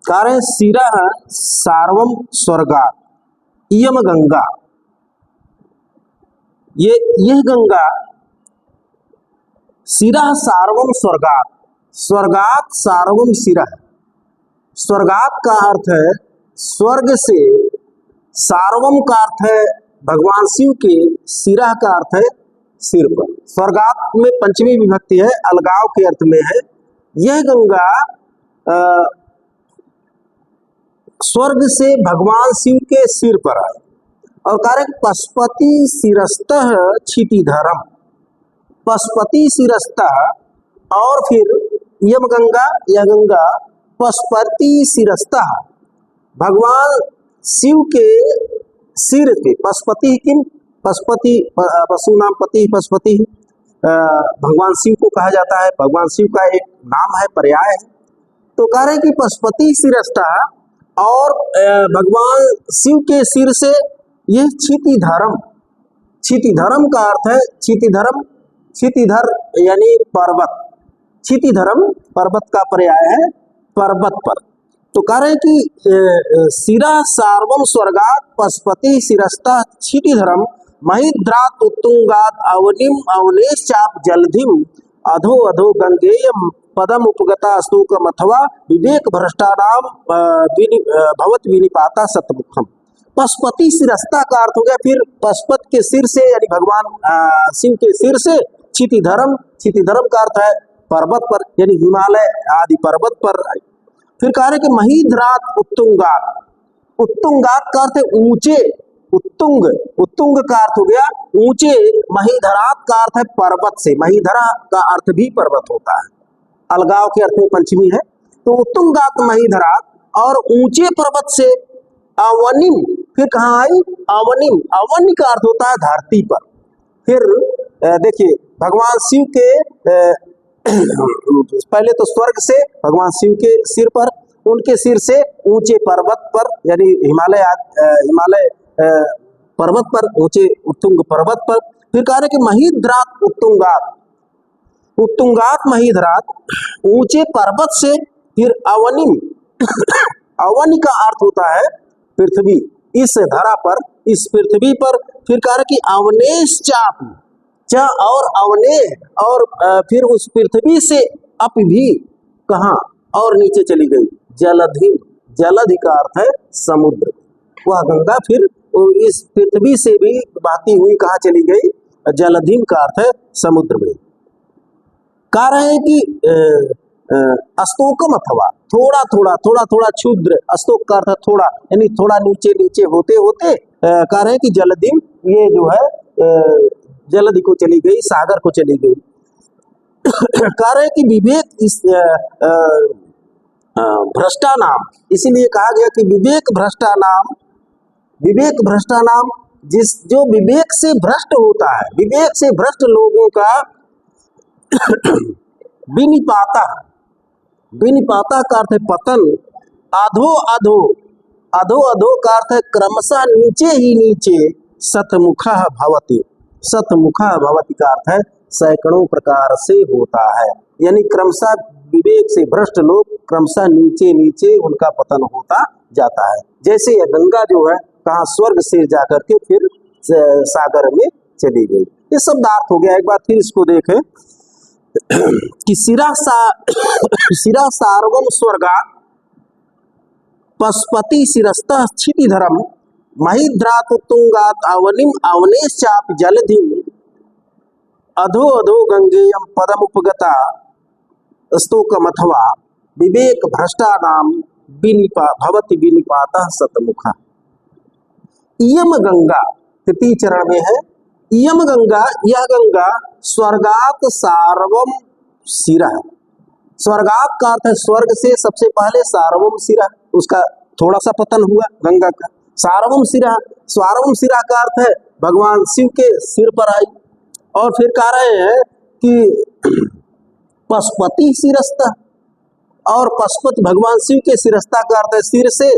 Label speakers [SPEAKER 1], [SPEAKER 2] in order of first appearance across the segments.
[SPEAKER 1] कारण शिरः सार्वम स्वर्गात् इयम गंगा, यह गंगा शिरः सार्वम स्वर्गात्, स्वर्गात् सार्वम शिरः, स्वर्गात् का अर्थ है स्वर्ग से, सार्वम का अर्थ है भगवान शिव के, शिरः का अर्थ है सिर पर। स्वर्गात् में पंचमी विभक्ति है, अलगाव के अर्थ में है। यह गंगा स्वर्ग से भगवान शिव के सिर पर आए और कार्य पशुपति शिरस्तः क्षितिधरम, पशुपति शिरस्तः, और फिर यम गंगा, यह गंगा पशुपति शिरस्तः, भगवान शिव के सिर पे, पशुपति किम, पशुपति पशु नाम पति, पशुपति भगवान शिव को कहा जाता है, भगवान शिव का एक नाम है, पर्याय है। तो कह रहे कि पशुपति शिरस्तः, और भगवान शिव के सिर से यह क्षितिधरम, क्षितिधरम का अर्थ है क्षितिधरम, क्षितिधर यानी पर्वत, क्षितिधरम पर्वत का पर्याय है, पर्वत पर। तो कह रहे कि शिरः सार्वम स्वर्गात् पशुपति शिरस्तः क्षितिधरम महिद्रात् उत्तुंगात् अवनिम अवनेश्चाप जलधिम अधो अधो गंगेयम पदम उपगता स्तूकम अथवा विवेक भ्रष्टानाम भवत विनिपाता सतमुखम। पशुपति शिरस्ता का अर्थ हो गया फिर पशुपत के सिर से, यानी भगवान शिव के सिर से क्षितिधरम, क्षितिधरम का अर्थ है पर्वत पर, यानी हिमालय आदि पर्वत पर। फिर कह रहे कि महिद्रात उत्तुंगात, उत्तुंगात का अर्थ है ऊंचे, उत्तुंग, उत्तुंग का अर्थ हो गया ऊंचे, महिधरात का अर्थ है पर्वत से, महिधरा का अर्थ भी पर्वत होता है, अलगाव के अर्थ में पंचमी है। तो उत्तुंगात महिधरात, और ऊंचे पर्वत से अवनिम, फिर कहाँ आई अवनिम, अवनि का अर्थ होता है धरती पर। फिर देखिए भगवान शिव के पहले तो स्वर्ग से भगवान शिव के सिर पर, उनके सिर से ऊंचे पर्वत पर, यानी हिमालय, हिमालय पर्वत पर, ऊंचे उत्तुंग पर्वत पर। फिर कह रहे कि महिद्रात उत्तुंगात, उत्तुंगात महिद्रात, ऊंचे पर्वत से। फिर अवनिम, अवनि का अर्थ होता है पृथ्वी, इस धरा पर, इस पृथ्वी पर। फिर कह रहे कि अवनेश चाप, च और अवने, और फिर उस पृथ्वी से अप भी, कहाँ और नीचे चली गई, जलधि, जलधि का अर्थ है समुद्र। वह गंगा फिर इस पृथ्वी से भी बहती हुई कहाँ चली गई, जलधि का अर्थ है समुद्र में। कह रहे हैं कि अस्तोकम अथवा थोड़ा थोड़ा, थोड़ा थोड़ा क्षुद्र, अस्तोक का अर्थ थोड़ा, यानी थोड़ा नीचे नीचे होते होते कह रहे हैं कि जलधि, ये जो है जलधि को चली गई, सागर को चली गई। कह रहे हैं कि विवेक इस भ्रष्टा नाम, इसीलिए कहा गया कि विवेक भ्रष्टा नाम, विवेक भ्रष्टा नाम, जिस जो विवेक से भ्रष्ट होता है, विवेक से भ्रष्ट लोगों का विनिपाता, विनिपाता का अर्थ है पतन, अधो अधो, अधो अधो का अर्थ है क्रमशः नीचे ही नीचे, सतमुखः भवति, सतमुखः भवति का अर्थ है सैकड़ों प्रकार से होता है, यानी क्रमशः विवेक से भ्रष्ट लोग क्रमशः नीचे नीचे उनका पतन होता जाता है। जैसे यह गंगा जो है कहाँ स्वर्ग से जाकर के फिर सागर में चली गई। ये शब्द अर्थ हो गया। एक बार फिर इसको देखें कि शिरः सार्वम स्वर्गात् पशुपति शिरस्तः क्षितिधरम महिद्रात उत्तुंगात् अवनिम अवनेश्चाप जलधिम अधो अधो गंगेयम पदमुपगता स्तोकम अथवा विवेक भ्रष्टा नाम भवति विनिपातः सतमुखः। इयम गंगा तृतीय चरण में है, इयम गंगा, यह गंगा स्वर्गात सार्वम शिरः, स्वर्गात का अर्थ है स्वर्ग से सबसे पहले, सार्वम शिरः उसका थोड़ा सा पतन हुआ गंगा का, सार्वम शिरः, सार्वम शिरः का अर्थ है भगवान शिव के सिर पर आई। और फिर कह रहे हैं कि पशुपति शिरस्तः, और पशुपति भगवान शिव के शिरस्ता का अर्थ है सिर से,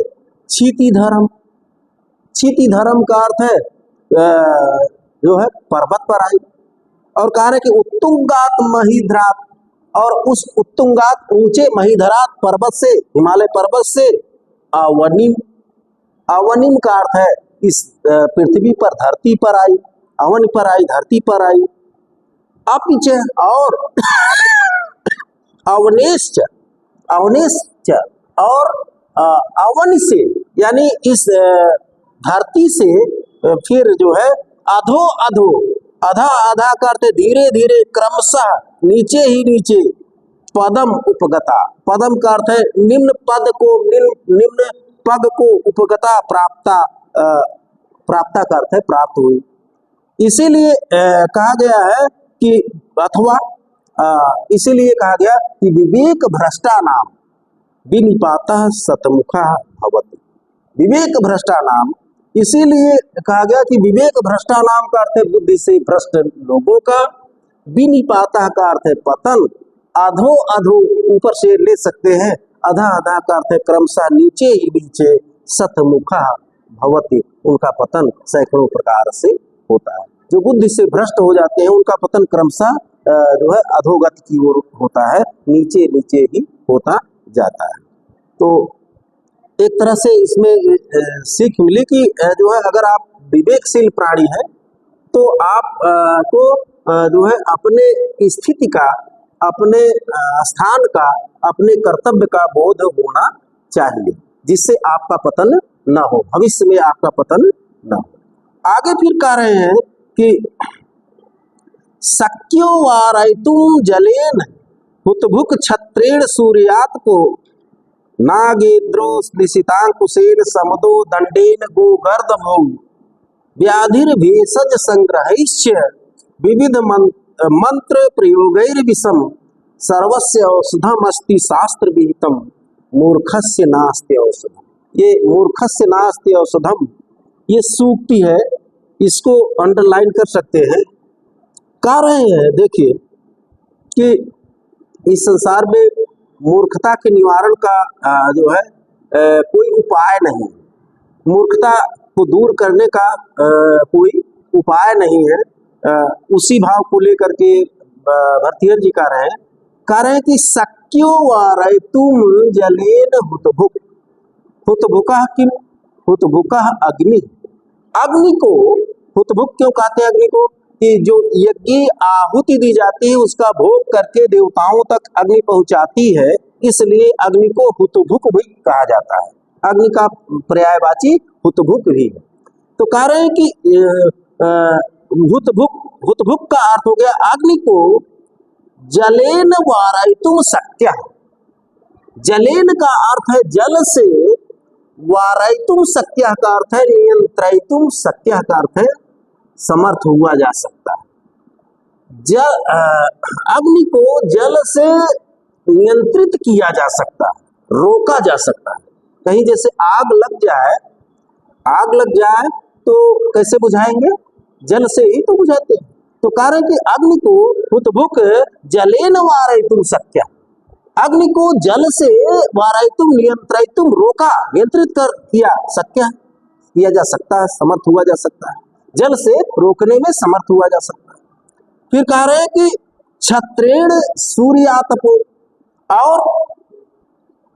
[SPEAKER 1] क्षितिधरम, क्षितिधरम का अर्थ है जो है पर्वत पर आई। और कह रहे कि उत्तुंगात महिद्रात, और उस उत्तुंगात ऊंचे महीधरात पर्वत से, हिमालय पर्वत से अवनिम, अवनिम का अर्थ है इस पृथ्वी पर, धरती पर आई, अवन पर आई, धरती पर आई। अपिच और अवनेश्च, अवनेश्च और अवन से यानी इस धरती से फिर जो है अधो अधो, अधा अधा करते धीरे धीरे क्रमशः नीचे ही नीचे, पदम उपगता, पदम का अर्थ है निम्न पद को, निम्न पद को, उपगता प्राप्ता, प्राप्ता का अर्थ है प्राप्त हुई। इसीलिए कहा गया है कि अथवा इसीलिए कहा गया कि विवेक भ्रष्टा नाम विनिपातः सतमुखा भवति। विवेक भ्रष्टा नाम, इसीलिए कहा गया कि विवेक भ्रष्टा नाम का अर्थ है बुद्धि से भ्रष्ट लोगों का, विनिपातः का अर्थ है पतन, अधो अधो ऊपर से ले सकते हैं, अधा अधा का अर्थ है क्रमशः नीचे ही नीचे, सतमुखा भवति उनका पतन सैकड़ों प्रकार से होता है। जो बुद्धि से भ्रष्ट हो जाते हैं उनका पतन क्रमशः जो है अधोगति की ओर होता है, नीचे नीचे ही होता जाता है। तो एक तरह से इसमें सीख मिली कि जो है अगर आप विवेकशील प्राणी हैं तो आप को जो है अपने स्थिति का, अपने स्थान का, अपने कर्तव्य का बोध होना चाहिए, जिससे आपका पतन न हो, भविष्य में आपका पतन न हो। आगे फिर कह रहे हैं कि शक्यो वारयितुं जलेन हुतभुक छत्रेण सूर्यात् को नागेन्द्रो निशितांकुशेन समदो दंडेन गोगर्दभौ व्याधिर्भेषज संग्रहैश्च विविध मंत्र प्रयोगैर्विषम सर्वस्य औषधमस्ति शास्त्र विहितम मूर्खस्य नास्ति औषधम। ये मूर्खस्य नास्ति औषधम, ये सूक्ति है, इसको अंडरलाइन कर सकते हैं। कह रहे हैं देखिए कि इस संसार में मूर्खता के निवारण का जो है कोई उपाय नहीं, मूर्खता को दूर करने का कोई उपाय नहीं है। उसी भाव को लेकर के भरतिहर जी कह रहे हैं कि शक्यो वारयितुं जलेन हुतभुक, हुतभुकः किम, हुतभुकः अग्नि, अग्नि को हुतभुक क्यों कहते हैं अग्नि को, कि जो यज्ञ आहुति दी जाती है उसका भोग करके देवताओं तक अग्नि पहुंचाती है, इसलिए अग्नि को हुतभुक भी कहा जाता है। अग्नि का पर्यायवाची हुतभुक भी है। तो कह रहे हैं कि हुतभुक, हुतभुक का अर्थ हो गया अग्नि को जलेन वारयितुं शक्यः, जलेन का अर्थ है जल से, वारयितुं शक्यः का अर्थ है नियंत्रयितुं शक्यः का अर्थ है समर्थ हुआ जा सकता है। अग्नि को जल से नियंत्रित किया जा सकता है, रोका जा सकता है। कहीं जैसे आग लग जाए तो कैसे बुझाएंगे, जल से ही तो बुझाते हैं। तो कह रहे हैं कि अग्नि को हुतभुक जलेन वारयितुं शक्यः, अग्नि को जल से वारयितुं नियंत्रयितुं रोका, नियंत्रित कर किया, शक्य किया जा सकता है, समर्थ हुआ जा सकता है, जल से रोकने में समर्थ हुआ जा सकता है। फिर कह रहे हैं कि छत्रेण सूर्यातपो, और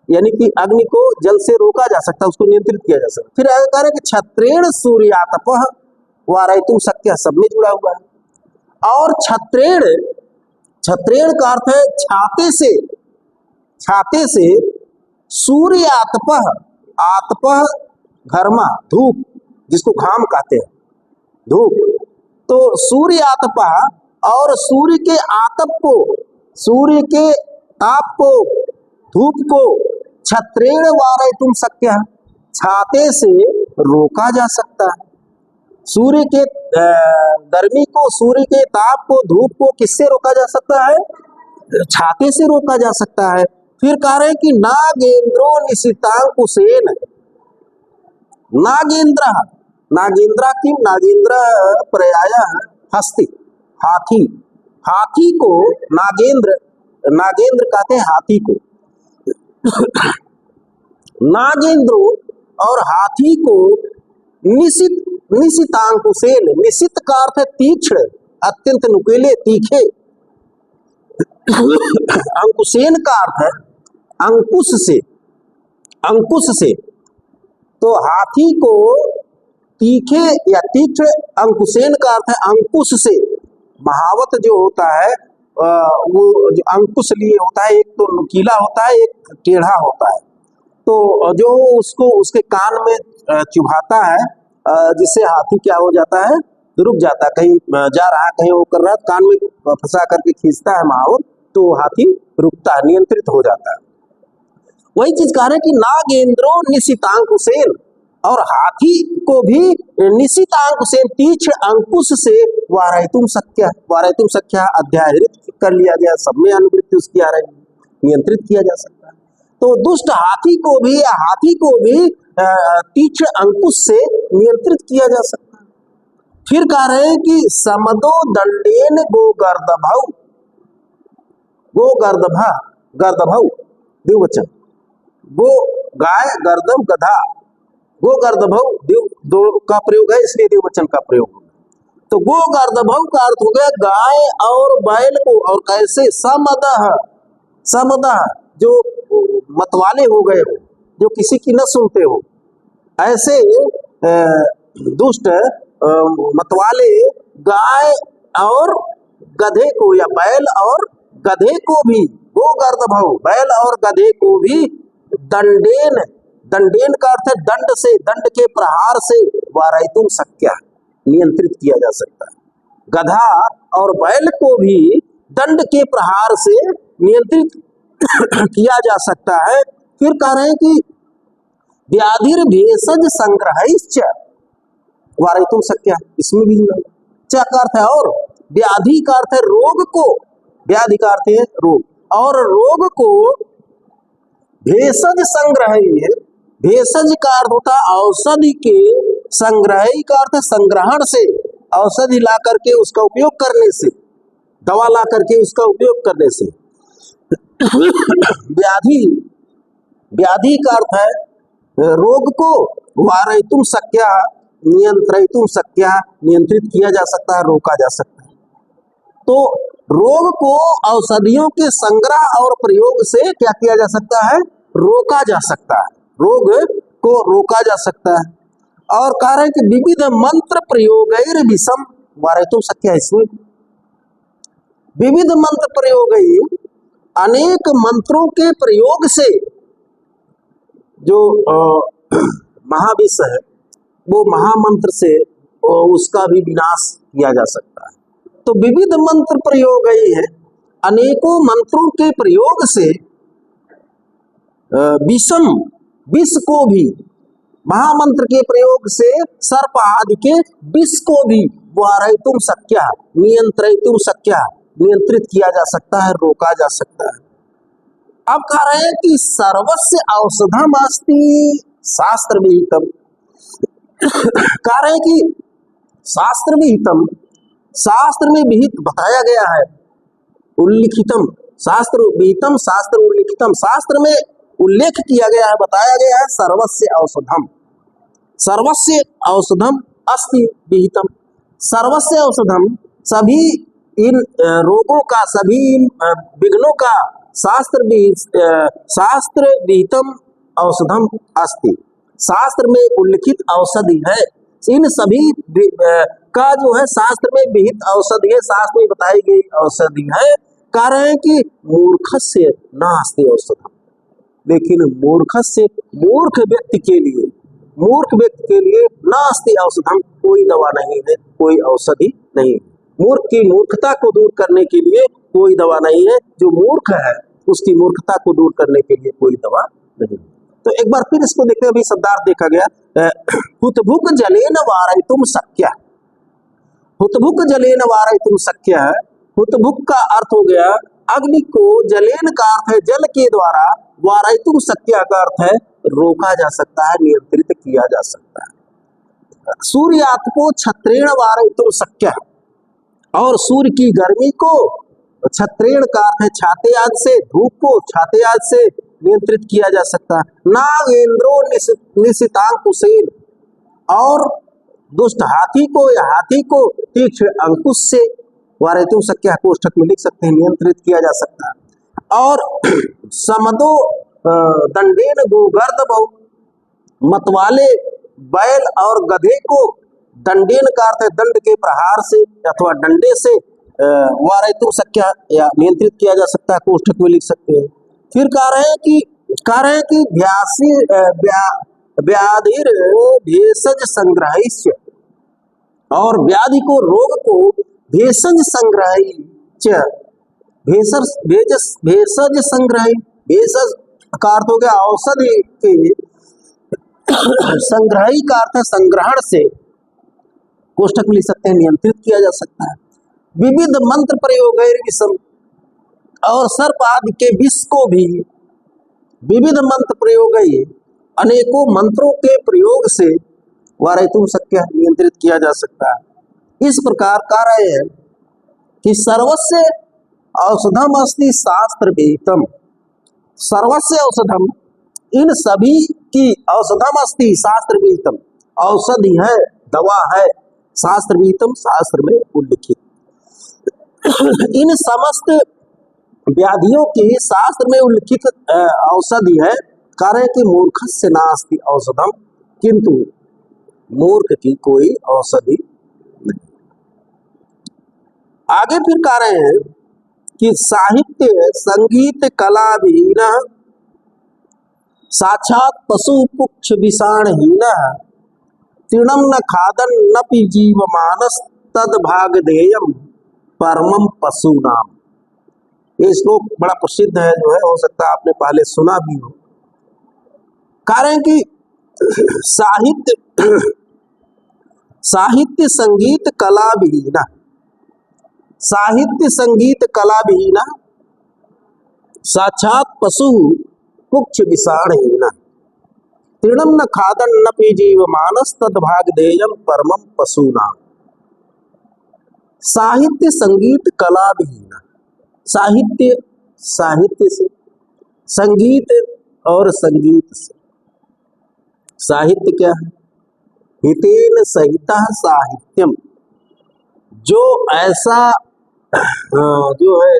[SPEAKER 1] यानी कि अग्नि को जल से रोका जा सकता है, उसको नियंत्रित किया जा सकता है। फिर आगे कह रहे हैं कि छत्रेण सूर्यातपः वारयितुं शक्यः, सब में जुड़ा हुआ है। और छत्रेण, छत्रेण का अर्थ है छाते से, छाते से, सूर्यातपः, आतपः घर्मा, धूप जिसको घाम कहते हैं, धूप, तो सूर्य आतपा, और सूर्य के आतप को, सूर्य के ताप को, धूप को छत्रेण वारयितुं शक्यः, छाते से रोका जा सकता है। सूर्य के गर्मी को, सूर्य के ताप को, धूप को किससे रोका जा सकता है, छाते से रोका जा सकता है। फिर कह रहे हैं कि नागेन्द्रो निशितांकुशेन, नागेंद्र, नागेंद्र की, नागेंद्र पर्याय हस्ती, हाथी, हाथी को नागेंद्र, नागेंद्र कहते हैं हाथी को। नागेंद्रो और हाथी को निशित, निशितांकुशेन, निशित का अर्थ है तीक्ष्ण, अत्यंत नुकीले, तीखे, अंकुशेन का अर्थ है अंकुश से, अंकुश से। तो हाथी को तीखे या तीक्ष्ण, अंकुशेन का अर्थ है अंकुश से। महावत जो होता है वो जो अंकुश लिए होता है, एक तो नुकीला होता है, एक टेढ़ा होता है। तो जो उसको उसके कान में चुभाता है, जिससे हाथी क्या हो जाता है, रुक जाता है। कहीं जा रहा है, कहीं वो कर रहा है, कान में फंसा करके खींचता है महावत, तो हाथी रुकता है, नियंत्रित हो जाता है। वही चीज कह रहे हैं कि नागेंद्रो निशितांकुशेन, और हाथी को भी निशितांकुशेन तीक्ष्ण अंकुश से वारयितुम शक्य, वारयितुम शक्य अध्याहृत कर लिया गया, सब में अनुवृत्ति उसकी आ रही है, नियंत्रित किया जा सकता है। तो दुष्ट हाथी को भी तीक्ष्ण अंकुश से नियंत्रित किया जा सकता है। फिर कह रहे हैं कि समदो दंडेन गोगर्दभौ, गोगर्दभा, गर्दभौ द्विवचन, गो गाय, गर्दभ गधा, गोगर्दभौ दो का प्रयोग है, इसलिए द्विवचन का प्रयोग होगा। तो गोगर्दभौ का अर्थ हो गया गाय और बैल को, और कैसे, समदह, समदह जो मतवाले हो गए हो, जो किसी की न सुनते हो, ऐसे दुष्ट मतवाले गाय और गधे को, या बैल और गधे को भी, गोगर्दभौ बैल और गधे को भी दंडेन, दंडेन का अर्थ है दंड से, दंड के प्रहार से, वारयितुम शक्य नियंत्रित किया जा सकता है। गधा और बैल को भी दंड के प्रहार से नियंत्रित किया जा सकता है। फिर कह रहे हैं कि व्याधिर भेषज संग्रहश्च वारयितुम शक्य, इसमें भी च का अर्थ है और, व्याधि का अर्थ है रोग को, व्याधि का अर्थ है रोग, और रोग को भेषज संग्रह, भेषज का अर्थ होता है औषधि के, संग्रही का अर्थ है संग्रहण से, औषधि ला करके उसका उपयोग करने से, दवा ला करके उसका उपयोग करने से। व्याधि, व्याधि का अर्थ है रोग को, वारयितुम शक्य नियंत्रितुम शक्य नियंत्रित किया जा सकता है, रोका जा सकता है। तो रोग को औषधियों के संग्रह और प्रयोग से क्या किया जा सकता है, रोका जा सकता है, रोग को रोका जा सकता है। और कह रहे हैं कि विविध मंत्र प्रयोग विषम वारयितुम शक्य, इसमें विविध मंत्र प्रयोग, अनेक मंत्रों के प्रयोग से जो महाविष है, वो महामंत्र से उसका भी विनाश किया जा सकता है। तो विविध मंत्र प्रयोग है, अनेकों मंत्रों के प्रयोग से विषम, विष को भी, महामंत्र के प्रयोग से सर्प आदि के विष को भी वारयितुम शक्य नियंत्रितुम शक्य नियंत्रित किया जा सकता है, रोका जा सकता है। अब कह रहे हैं कि सर्वस्य औषधम अस्ति शास्त्र विहितम, कह रहे हैं कि शास्त्र विहितम, शास्त्र में विहित बताया गया है, उल्लिखितम, शास्त्र विहितम, शास्त्र उल्लिखितम, शास्त्र में उल्लेख किया गया है, बताया गया है, सर्वस्य औषधम, सर्वस्य औषधम अस्ति विहितम, सर्वस्य औषधम, सभी इन रोगों का, सभी इन विघ्नों का शास्त्र विहितम औषधम अस्ति, शास्त्र में उल्लिखित औषधि है, इन सभी का जो है शास्त्र में विहित औषधि है, शास्त्र में बताई गई औषधि है। कह रहे हैं कि मूर्खस्य नास्ति औषधम, लेकिन मूर्खस्य, मूर्ख व्यक्ति के लिए, मूर्ख व्यक्ति के लिए नास्ति औषधम, कोई दवा नहीं है, कोई औषधि नहीं है। मूर्ख की मूर्खता को दूर करने के लिए कोई दवा नहीं है, जो मूर्ख है उसकी मूर्खता को दूर करने के लिए कोई दवा नहीं। तो एक बार फिर इसको देखते हैं, अभी शब्दार्थ देखा गया, हुतभुक जलेन वारयितुम शक्य, हुतभुक जलेन वारयितुम शक्य, हुतभुक का अर्थ हो गया अग्नि को, जलेन का अर्थ है जल के द्वारा, वारयितुम शक्य का अर्थ है रोका जा सकता है, नियंत्रित किया जा सकता है। सूर्यात को छत्रेण वारयितुम शक्य, और सूर्य की गर्मी को, छत्रेण का अर्थ है छाते आदि से, धूप को छाते आदि से नियंत्रित किया जा सकता है। नागेंद्रो निशितांकुशेन, और दुष्ट हाथी को या हाथी को तीक्ष्ण अंकुश से वारेतु शक्य कोष्ठक में लिख सकते हैं, नियंत्रित किया जा सकता है। और समदो दंडेन गोगर्द बहु, मतवाले बैल और गधे को दंडेन का अर्थ है दंड के प्रहार से अथवा डंडे से वारेतु शक्य या नियंत्रित किया जा सकता है, कोष्ठक में लिख सकते हैं। फिर कह रहे हैं कि व्याधिर भेषज संग्रहिष्य, और व्याधि को रोग को भेषज संग्रही भेषज संग्रही, भेषज का अर्थ हो गया औषधि के, संग्रही का अर्थ है संग्रहण से, कोष्ठक में लिख सकते हैं, नियंत्रित किया जा सकता है। विविध मंत्र प्रयोग विषम, और सर्प आदि के विष को भी विविध मंत्र प्रयोग अनेकों मंत्रों के प्रयोग से वारेतु शक्य नियंत्रित किया जा सकता है। इस प्रकार कह रहे हैं कि सर्वस्य औषधम अस्ति शास्त्र विहितम, सर्वस्य औषधम, इन सभी की औषधम अस्ति शास्त्र विहितम, औषधि है, दवा है, शास्त्र विहितम, शास्त्र में उल्लिखित। इन समस्त व्याधियों की शास्त्र में उल्लिखित औषधि है। कारण कि मूर्खस्य नास्ति औषधम, किंतु मूर्ख की कोई औषधि नहीं। आगे फिर कह रहे हैं कि साहित्य संगीत कला विहीन, साक्षात पशु पुक्ष विषाणहीन, तृणम न खादन न पि जीव मानस, तद भाग देयम परमम पशु नाम। ये श्लोक बड़ा प्रसिद्ध है, जो है हो सकता है आपने पहले सुना भी हो। कारण कि साहित्य संगीत कला विहीना, साहित्य संगीत कला विहीना, साक्षात पशु पुक्ष विषाणहीना, तृणम न खादन न पि जीव मानस, तद भाग देयम परमम पशु नाम। साहित्य संगीत कला विहीना, साहित्य, साहित्य से, संगीत और संगीत से। साहित्य क्या है? हितेन सहितः साहित्यम, जो ऐसा जो है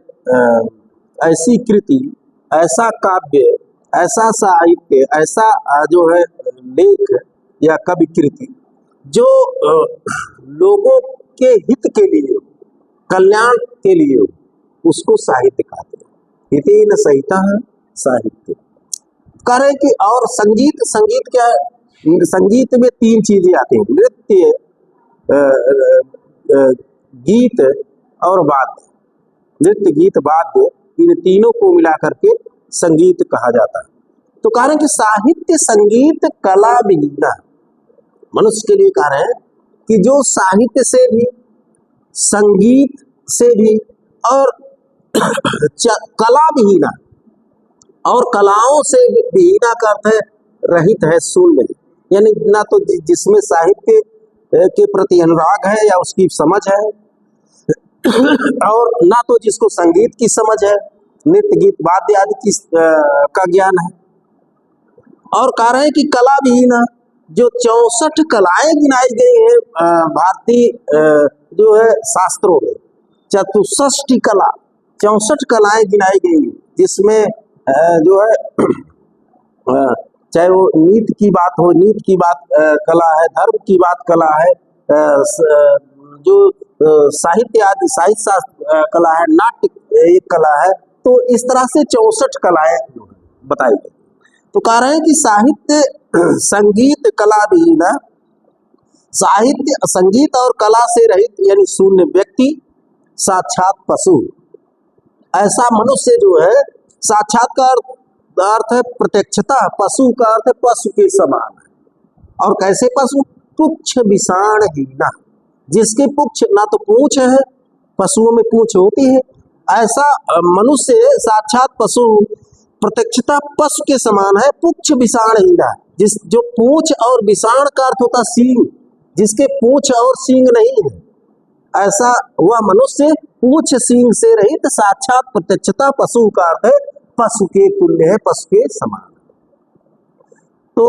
[SPEAKER 1] ऐसी कृति, ऐसा काव्य, ऐसा साहित्य, ऐसा जो है लेख या कवि कृति जो लोगों के हित के लिए, कल्याण के लिए, उसको साहित्य कहते हैं। हितेन सहितः साहित्य। करें कि और संगीत, संगीत क्या है? संगीत में तीन चीजें आती हैं, नृत्य, गीत और वाद्य। नृत्य, गीत, वाद्य, इन तीनों को मिला करके संगीत कहा जाता है। तो कह रहे हैं कि साहित्य संगीत कला विहीना, मनुष्य के लिए कह रहे हैं कि जो साहित्य से भी, संगीत से भी और कला विहीना, और कलाओं से विहीना का अर्थ है रहित है, शून्य, यानी ना तो जिसमें साहित्य के प्रति अनुराग है या उसकी समझ है, और ना तो जिसको संगीत की समझ है, नृत्य, गीत, वाद्य आदि की का ज्ञान है। और कह रहे हैं कि कला विहीना, जो 64 कलाएं गिनाई गई हैं भारतीय जो है शास्त्रों में, 64 कला, 64 कलाएं गिनाई गई हैं, जिसमें जो है चाहे वो नीति की बात हो, नीति की बात कला है, धर्म की बात कला है, जो साहित्य आदि, साहित्य शास्त्र कला है, नाट्य एक कला है। तो इस तरह से 64 कलाएं बताई गई। तो कह रहे हैं कि साहित्य संगीत कला विहीन, साहित्य संगीत और कला से रहित यानी शून्य व्यक्ति साक्षात पशु, ऐसा मनुष्य जो है, साक्षात का अर्थ है प्रत्यक्षता, पशु का अर्थ है पशु के समान है। और कैसे पशु? पुच्छ विषाणहीना, जिसके पुच्छ, ना तो पूंछ है, पशुओं में पूंछ होती है, ऐसा मनुष्य साक्षात पशु, प्रत्यक्षता पशु के समान है। पुच्छ विषाणहीना, जिस जो पूंछ और विषाण का अर्थ होता सींग, जिसके पूंछ और सींग नहीं है, ऐसा वह मनुष्य पूंछ सींग से रहित साक्षात प्रत्यक्षता पशु का अर्थ है पशु के तुल्य है, पशु के समान। तो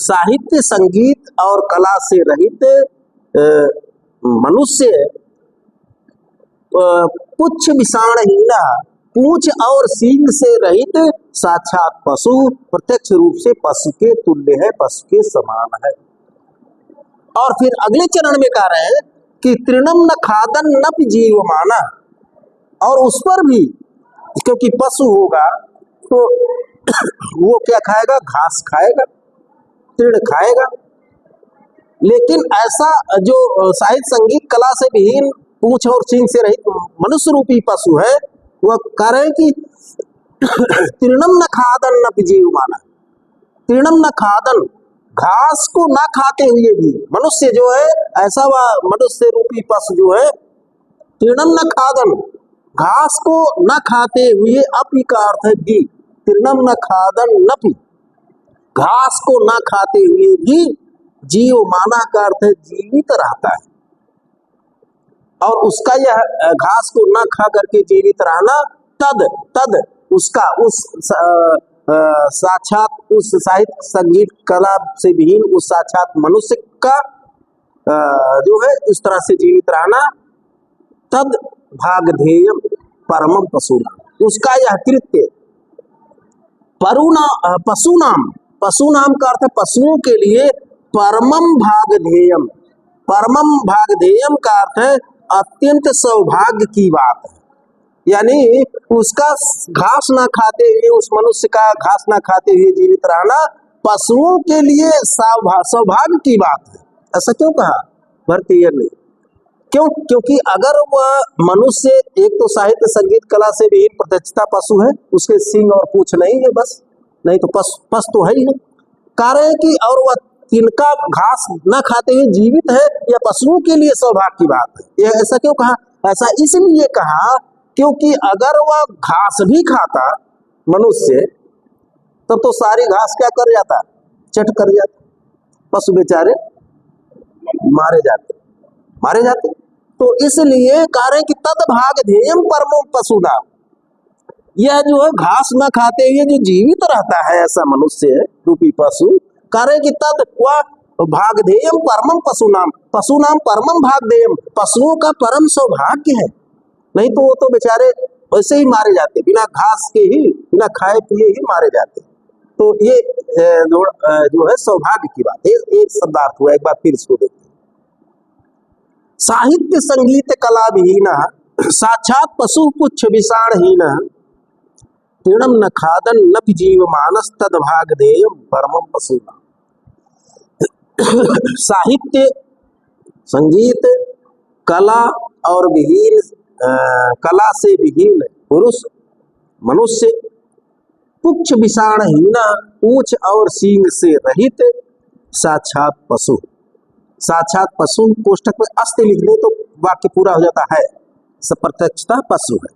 [SPEAKER 1] साहित्य संगीत और कला से रहित मनुष्य पुच्छ विषाणहीन, पूंछ और सींग से रहित साक्षात पशु प्रत्यक्ष रूप से पशु के तुल्य है, पशु के समान है। और फिर अगले चरण में कह रहे हैं कि तृणम न खादन नपि जीवमाना, और उस पर भी क्योंकि पशु होगा तो वो क्या खाएगा, घास खाएगा, तृण खाएगा। लेकिन ऐसा जो साहित्य संगीत कला से विहीन पूंछ और सींग से रहित मनुष्य रूपी पशु है, वह कह रहे हैं कि तृणम न खादन न जीवमाना, तृणम न खादन, घास को ना खाते हुए भी मनुष्य जो है, ऐसा वह मनुष्य रूपी पशु जो है, तृणम न खादन, घास को न खाते हुए, अपि का अर्थ है भी, तृणम न खादन नपि, घास को न खाते हुए भी जीवमाना का अर्थ है जीवित रहता है। और उसका यह घास को न खा करके जीवित रहना, तद उसका उस साक्षात उस साहित्य संगीत कला से विहीन उस साक्षात मनुष्य का जो है इस तरह से जीवित रहना, तद भागधेयम परमम पशुनाम, उसका यह कृत्य पशुनाम, पशुनाम का अर्थ है पशुओं के लिए, परमम भागधेयम, परमम भागधेयम का अर्थ है अत्यंत सौभाग्य की बात है। यानी उसका घास ना खाते हुए, उस मनुष्य का घास ना खाते हुए जीवित रहना पशुओं के लिए सौभाग्य की बात है। ऐसा क्यों कहा भारतीय ने? क्यों? क्योंकि अगर वह मनुष्य एक तो साहित्य संगीत कला से भी प्रत्यक्षता पशु है, उसके सींग और पूंछ नहीं है बस, नहीं तो पशु तो है ही है, कारण कि और वह तिनका घास न खाते हुए जीवित है, यह पशुओं के लिए सौभाग्य की बात है। यह ऐसा क्यों कहा? ऐसा इसलिए कहा क्योंकि अगर वह घास भी खाता मनुष्य तब तो सारी घास क्या कर जाता, चट कर जाता, पशु बेचारे मारे जाते। तो इसलिए कार्य कि तद भाग ध्येयम परमो पशुनाम, यह जो है घास न खाते हुए जो जीवित रहता है ऐसा मनुष्य रूपी पशु, कार्य कि तद वह भागधेयम परमम पशुनाम, पशुनाम परमम भागधेयम, पशुओं का परम सौभाग्य है। नहीं तो वो तो बेचारे वैसे ही मारे जाते, बिना घास के ही, बिना खाए पिए ही मारे जाते। तो ये जो है सौभाग्य की बात है। एक शब्दार्थ हुआ, एक बार फिर इसको देखते। साहित्य संगीत कला विहीन साक्षात पशु पुच्छ विषाणहीन, तृणम न खादन न जीव मानस तद भागधेयम परमम पशुनाम। साहित्य संगीत कला और विहीन कला से विहीन पुरुष मनुष्य, पुच्छ विषाणहीन, पूंछ और सींग से रहित साक्षात पशु, साक्षात पशु कोष्टक में अस्ति लिख दे तो वाक्य पूरा हो जाता है, प्रत्यक्षता पशु है।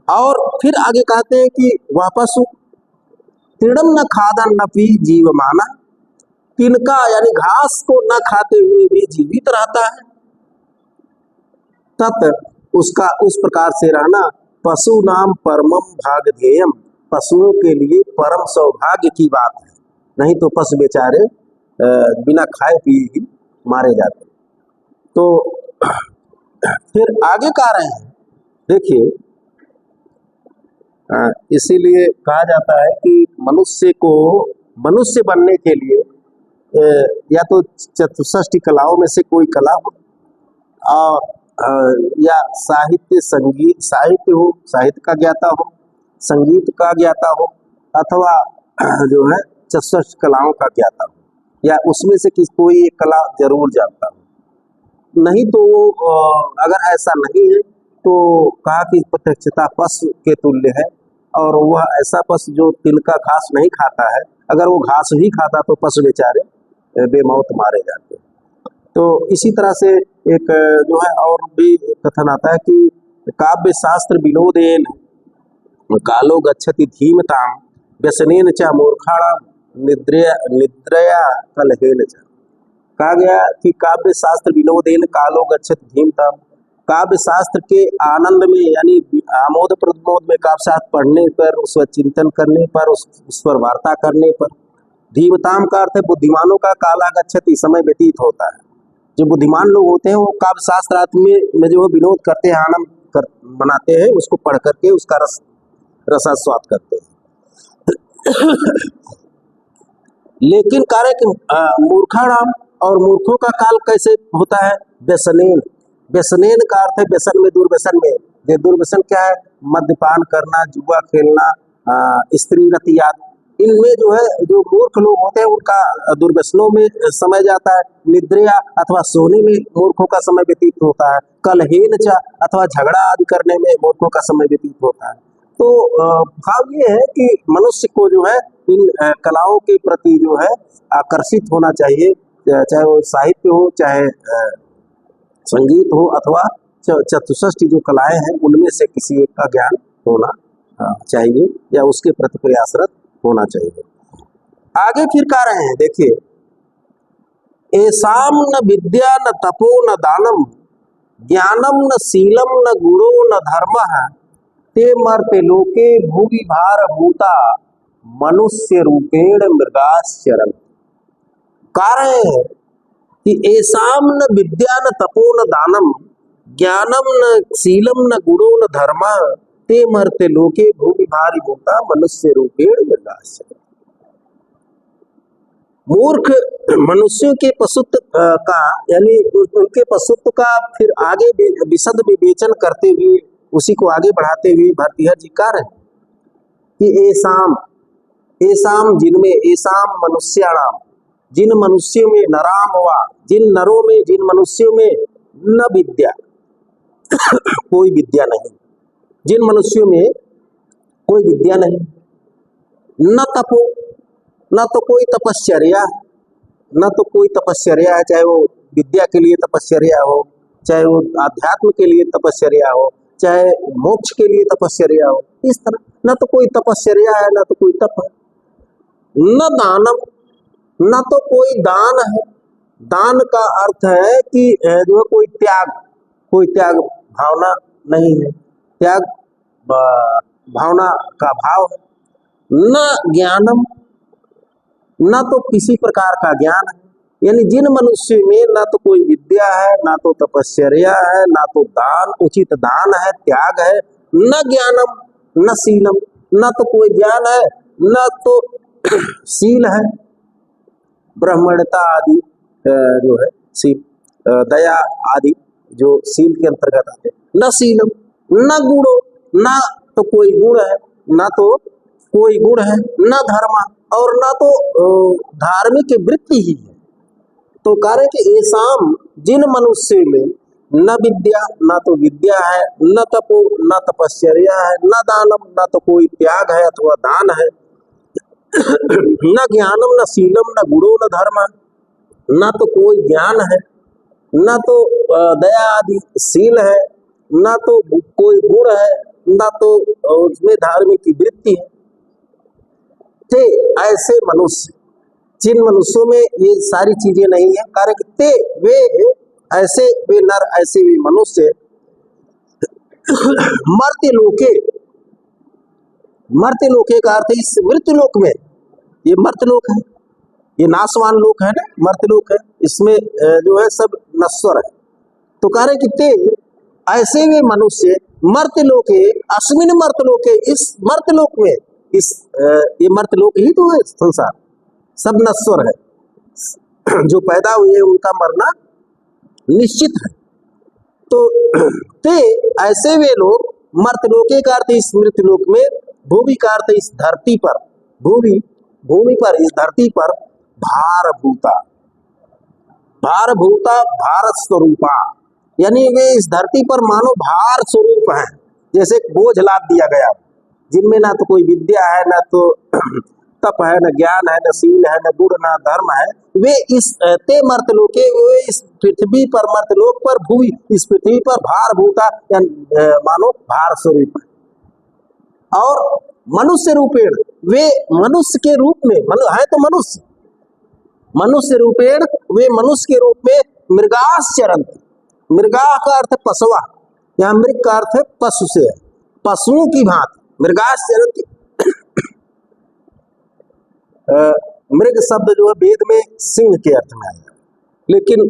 [SPEAKER 1] और फिर आगे कहते हैं कि वह पशु तृणम न खादन नपि जीवमाना, तिनका यानी घास को न खाते हुए भी जीवित रहता है, तत् उसका उस प्रकार से रहना पशु नाम परमम भागधेयम, पशुओं के लिए परम सौभाग्य की बात है। नहीं तो पशु बेचारे बिना खाए पिए ही मारे जाते। तो फिर आगे कह रहे हैं, देखिए इसीलिए कहा जाता है कि मनुष्य को मनुष्य बनने के लिए या तो चतुष्षष्टि कलाओं में से कोई कला हो, और या साहित्य संगीत, साहित्य हो, साहित्य का ज्ञाता हो, संगीत का ज्ञाता हो, अथवा जो है चतुष्षष्टि कलाओं का ज्ञाता हो, या उसमें से कोई एक कला जरूर जानता हो। नहीं तो अगर ऐसा नहीं है तो कहा कि प्रत्यक्षता पशु के तुल्य है, और वह ऐसा पशु जो तिनका घास नहीं खाता है, अगर वो घास ही खाता तो पशु बेचारे बेमौत मारे जाते। तो इसी तरह से एक जो है और भी कथन आता है कि काव्य शास्त्र विनोदेन कालो गच्छति धीमताम व्यसनेन च मूर्खाणाम निद्रया कलहेन च। कहा गया कि काव्य शास्त्र विनोदेन कालो गच्छति धीमताम, काव्य शास्त्र के आनंद में यानी आमोद प्रमोद में काव्य शास्त्र पढ़ने पर, उस पर चिंतन करने पर, उस पर वार्ता करने पर, धीमताम का अर्थ है बुद्धिमानों का काला गच्छति, समय व्यतीत होता है। जो बुद्धिमान लोग होते हैं वो काव्य शास्त्र में जो विनोद करते हैं, आनंद कर बनाते हैं, उसको पढ़ करके उसका रसास्वाद करते हैं। लेकिन कार्य कि मूर्खाणाम, और मूर्खों का काल कैसे होता है? व्यसनेन। व्यसनेन का अर्थ है व्यसन में, दुर्व्यसन में। ये दुर्व्यसन क्या है? मद्यपान करना, जुआ खेलना, स्त्री रतियात, इनमें जो है जो मूर्ख लोग होते हैं उनका दुर्व्यसनों में समय जाता है। निद्रिया अथवा सोने में मूर्खों का समय व्यतीत होता है। कलहेन च अथवा झगड़ा आदि करने में मूर्खों का समय व्यतीत होता है। तो भाव ये है कि मनुष्य को जो है इन कलाओं के प्रति जो है आकर्षित होना चाहिए, चाहे वो साहित्य हो, चाहे संगीत हो, अथवा चतुष्षष्टि जो कलाएं हैं उनमें से किसी एक का ज्ञान होना चाहिए या उसके प्रति प्रयासरत होना चाहिए। आगे फिर कह रहे हैं, देखिए, एसाम न विद्या न तपो न दानम ज्ञानम न शीलम न गुणो न धर्मः ते मर्ते लोके भूवि भार भूता मनुष्य रूपेण मृगाश्चरन्। कह रहे हैं कि एसाम न विद्या न तपो न दानम ज्ञानम न शीलम न गुणो न धर्मः ते मर्ते लोके भूवि भार भूता मनुष्य रूपेण मृगाश्चरन्। मूर्ख मनुष्यों के पशुत्व का, यानी उनके पशुत्व का फिर आगे विशद विवेचन करते हुए उसी को आगे बढ़ाते हुए भर्तृहरि जी कह रहे हैं कि एसाम, एसाम जिनमें, एसाम मनुष्याणाम, जिन मनुष्यों में, नराम वा, जिन नरों में, जिन मनुष्यों में न विद्या कोई विद्या नहीं, जिन मनुष्यों में कोई विद्या नहीं, न तपो, न तो कोई तपश्चर्या, न तो कोई तपश्चर्या है, चाहे वो विद्या के लिए तपश्चर्या हो, चाहे वो आध्यात्म के लिए तपश्चर्या हो, चाहे मोक्ष के लिए तपश्चर्या हो, इस तरह न तो कोई तपश्चर्या है, न तो कोई तप है। न दानम, न तो कोई दान है। दान का अर्थ है कि जो है कोई त्याग भावना नहीं है, त्याग भावना का भाव है। न ज्ञानम, न तो किसी प्रकार का ज्ञान है, यानी जिन मनुष्य में ना तो कोई विद्या है, ना तो तपश्चर्या है, ना तो दान, उचित दान है, त्याग है, न ज्ञानम न शीलम, न तो कोई ज्ञान है, न तो शील है, ब्राह्मणता आदि जो है शील, दया आदि जो शील के अंतर्गत आते हैं। न शीलम न गुणो, न तो कोई गुण है, न तो कोई गुण है, न धर्म, और न तो धार्मिक वृत्ति ही है। तो कार्य कि एसाम जिन मनुष्य में न विद्या, न तो विद्या है, न तपो, न तपश्चर्या है, न दानम, न तो कोई त्याग है अथवा दान है, न ज्ञानम न शीलम न गुणो न धर्म, न तो कोई ज्ञान है, न तो दया आदि शील है, न तो कोई गुण है, न तो उसमें धार्मिक की वृत्ति है। ते ऐसे मनुष्य, जिन मनुष्यों में ये सारी चीजें नहीं है, कार्य ते वे ऐसे, वे नर ऐसे वे मनुष्य मर्त्य लोके का अर्थ इस मृत्यु लोक में, ये मर्त्यलोक है, ये नाशवान लोक है ना, मर्त्यलोक है, इसमें जो है सब नश्वर है। तो कार्य कि ते ऐसे वे मनुष्य मर्त्यलोके, अस्मिन मर्त्यलोके, इस मर्त्यलोक में, इस ये मर्त्यलोक ही तो है संसार, सब नश्वर है, जो पैदा हुए उनका मरना निश्चित है। तो ते ऐसे वे लोग मर्त्यलोके का अर्थ इस मृत्युलोक में, भूमि का अर्थ इस धरती पर, भूमि पर, इस धरती पर, भारभूता, भारत स्वरूपा, यानी वे इस धरती पर मानो भार स्वरूप हैं, जैसे बोझ लाद दिया गया, जिनमें ना तो कोई विद्या है, ना तो तप है, न ज्ञान है, न शील है, न गुण, न धर्म है। वे इस ते मर्त्यलोके, वे इस पृथ्वी पर, मर्त्यलोक पर, भूमि इस पृथ्वी पर भारभूता मानो भार स्वरूप है। और मनुष्य रूपेण, वे मनुष्य के रूप में है तो मनुष्य रूपेण, वे मनुष्य के रूप में मृगाश्चरन्, मृगा का अर्थ पशुआ, यहाँ मृग का अर्थ है पशु से, पशुओं की भांति मृगाश्चरन्। मृग शब्द जो है वेद में सिंह के अर्थ में आया, लेकिन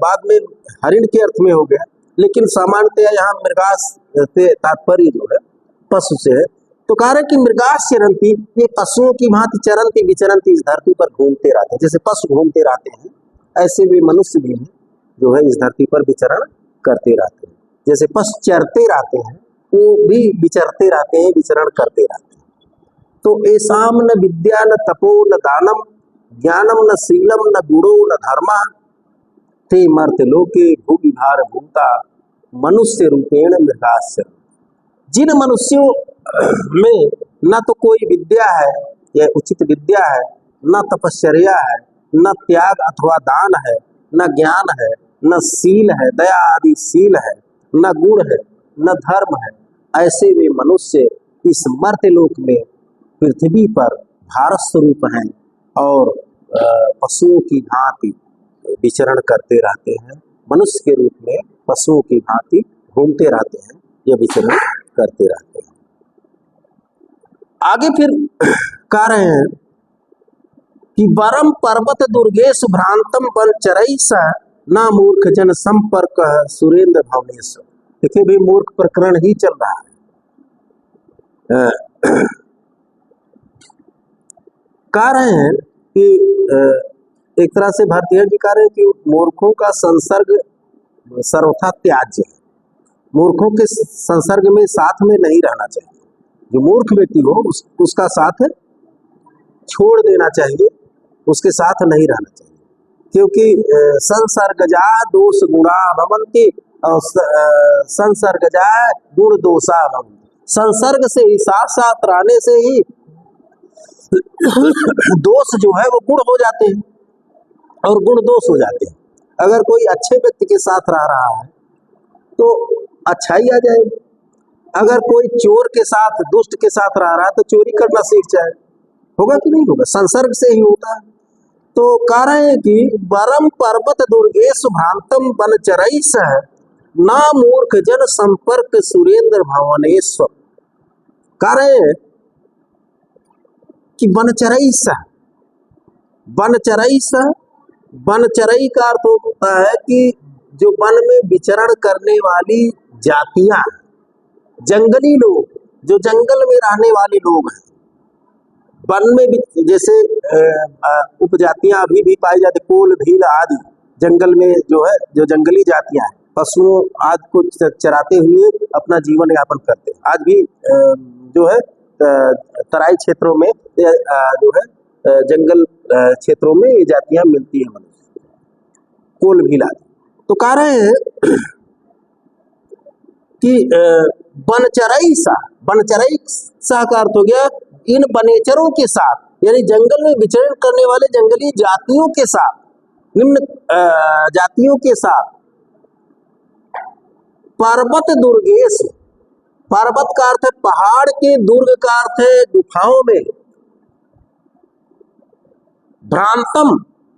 [SPEAKER 1] बाद में हरिण के अर्थ में हो गया, लेकिन सामान्यतः यहाँ मृगास तात्पर्य जो है पशु से है। तो कह रहे कि मृगास चरंती, ये पशुओं की भांति चरंती विचरंती इस धरती पर घूमते रहते हैं। जैसे पशु घूमते रहते हैं ऐसे भी मनुष्य भी जो है इस धरती पर विचरण करते रहते हैं। जैसे पशु चरते रहते हैं वो भी विचरते रहते हैं, विचरण करते रहते हैं। तो ऐसाम न विद्या न तपो न दानम ज्ञानम न शीलम न गुणो न धर्मा ते मर्त लोके भूमि भार भूता मनुष्य रूपेण मृगाश्चर। जिन मनुष्यों में न तो कोई विद्या है या उचित विद्या है, न तपश्चर्या है, न त्याग अथवा दान है, न ज्ञान है, न शील है, दया आदि शील है, न गुण है, न धर्म है, ऐसे वे मनुष्य इस मर्त्यलोक में पृथ्वी पर भारत स्वरूप हैं और पशुओं की भांति विचरण करते रहते हैं। मनुष्य के रूप में पशुओं की भांति घूमते रहते हैं या विचरण करते रहते हैं। आगे फिर कह रहे हैं कि वरम पर्वत दुर्गेश भ्रांतम वन चरई स ना मूर्ख जन संपर्क सुरेंद्र भवनेश। देखिए भी मूर्ख प्रकरण ही चल रहा है। कह रहे हैं कि एक तरह से भारतीय जी कह रहे हैं कि मूर्खों का संसर्ग सर्वथा त्याज्य है। मूर्खों के संसर्ग में साथ में नहीं रहना चाहिए। जो मूर्ख व्यक्ति हो उसका साथ छोड़ देना चाहिए, उसके साथ नहीं रहना चाहिए। क्योंकि संसर्गजा दोष गुणा भवन्ति और संसर्गजा गुण दोषा भवन्ति। संसर्ग से ही साथ साथ रहने से ही दोष जो है वो गुण हो जाते हैं और गुण दोष हो जाते हैं। अगर कोई अच्छे व्यक्ति के साथ रह रहा है तो अच्छाई आ जाएगी। अगर कोई चोर के साथ दुष्ट के साथ रह रहा है तो चोरी करना सीख जाए। होगा कि नहीं होगा? संसर्ग से ही होता है। तो कह रहे हैं कि बरम पर्वत दुर्गेश भ्रांतम वन चरई सह ना मूर्ख जन संपर्क सुरेंद्र भवनेश्वर। कह रहे हैं कि वनचरई सह, वनचरई सह, वनचरई का अर्थ होता है कि जो वन में विचरण करने वाली जातियां, जंगली लोग, जो जंगल में रहने वाले लोग हैं, वन में भी जैसे उपजातियां अभी भी पाई जाती, कोल भील आदि जंगल में जो है, जो जंगली जातियां हैं, पशुओं आदि को चराते हुए अपना जीवन यापन करते हैं। आज भी जो है तराई क्षेत्रों में जो है जंगल क्षेत्रों में ये जातियां मिलती है मनुष्य, कोल भील आदि। तो कह रहे हैं कि वनचरई सा, वनचरई सा का अर्थ हो गया इन वनेचरों के साथ, यानी जंगल में विचरण करने वाले जंगली जातियों के साथ, निम्न जातियों के साथ। पर्वत दुर्गेश, पर्वत का अर्थ है पहाड़ के, दुर्ग का अर्थ है गुफाओं में। भ्रांतम,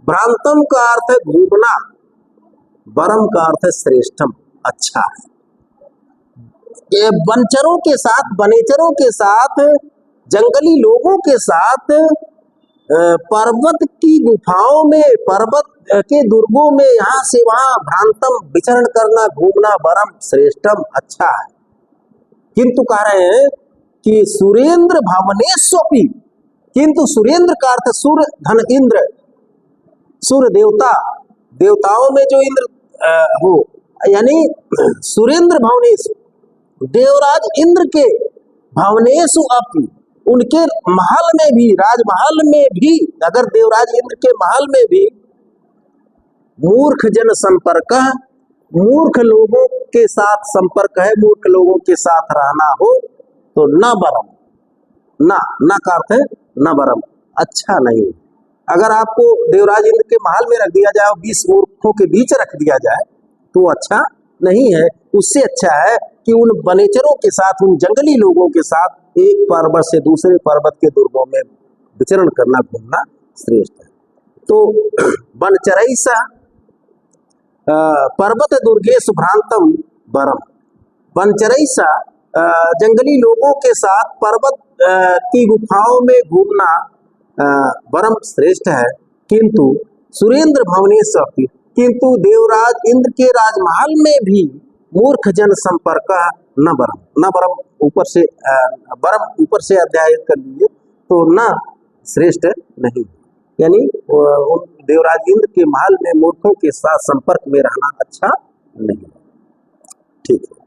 [SPEAKER 1] भ्रांतम का अर्थ है घूमना। वरम का अर्थ है श्रेष्ठम, अच्छा है। वनचरों के साथ, वनेचरों के साथ, जंगली लोगों के साथ, पर्वत की गुफाओं में, पर्वत के दुर्गों में, यहाँ से वहां भ्रांतम विचरण करना, घूमना, वरम श्रेष्ठम, अच्छा है। किंतु कह रहे हैं कि सुरेंद्र भवनेश्वपि, किंतु सुरेंद्र का अर्थ सूर्य धन इंद्र, सूर्य देवता, देवताओं में जो इंद्र हो, यानी सुरेंद्र भवनेश, देवराज इंद्र के भवनेशु अपि, उनके महल में भी, राजमहल में भी, अगर देवराज इंद्र के महल में भी मूर्ख जन संपर्क, मूर्ख लोगों के साथ संपर्क है, मूर्ख लोगों के साथ रहना हो तो न बरम, ना का अर्थ है न बरम, अच्छा नहीं। अगर आपको देवराज इंद्र के महल में रख दिया जाए और 20 मूर्खों के बीच रख दिया जाए तो अच्छा नहीं है। उससे अच्छा है कि उन वनेचरों के साथ, उन जंगली लोगों के साथ एक पर्वत से दूसरे पर्वत के दुर्गों में विचरण करना, घूमना श्रेष्ठ है। तो वनचरई सा पर्वत दुर्गेश भ्रांतम वरम, वनचरई सा जंगली लोगों के साथ पर्वत की गुफाओं में घूमना वरम श्रेष्ठ है। किंतु सुरेंद्र भवनेश्वर, किंतु देवराज इंद्र के राजमहल में भी मूर्ख जन संपर्क न बरम, न बरम ऊपर से बरम ऊपर से अध्याय कर लीजिए तो न श्रेष्ठ नहीं, यानी उन देवराज इंद्र के महल में मूर्खों के साथ संपर्क में रहना अच्छा नहीं। ठीक है।